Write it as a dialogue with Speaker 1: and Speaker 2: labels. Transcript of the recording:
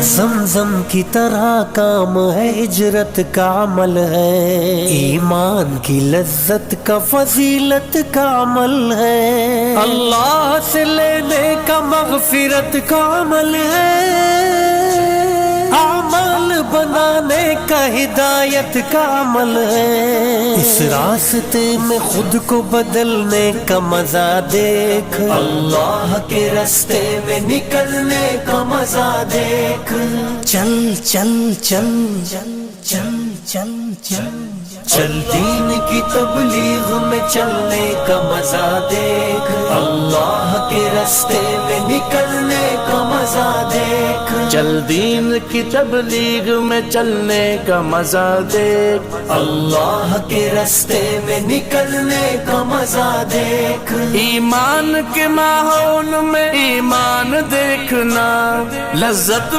Speaker 1: زمزم کی طرح کام ہے، ہجرت کا عمل ہے، ایمان کی لذت کا فضیلت کا عمل ہے، اللہ سے لینے کا مغفرت کا عمل ہے، اعمال بنانے کا ہدایت کا عمل ہے، اس راستے میں خود کو بدلنے کا مزہ دیکھ، اللہ کے راستے میں نکلنے کا مزہ دیکھ، چل چل چل چل چل چل چل چل دین کی تبلیغ میں چلنے کا مزہ دیکھ، اللہ کے راستے میں نکلنے کا مزہ دیکھ،
Speaker 2: چل دین کی تبلیغ میں چلنے کا مزہ دیکھ،
Speaker 1: اللہ کے راستے میں نکلنے کا مزہ دیکھ،
Speaker 2: ایمان کے ماحول میں ایمان دیکھنا، لذت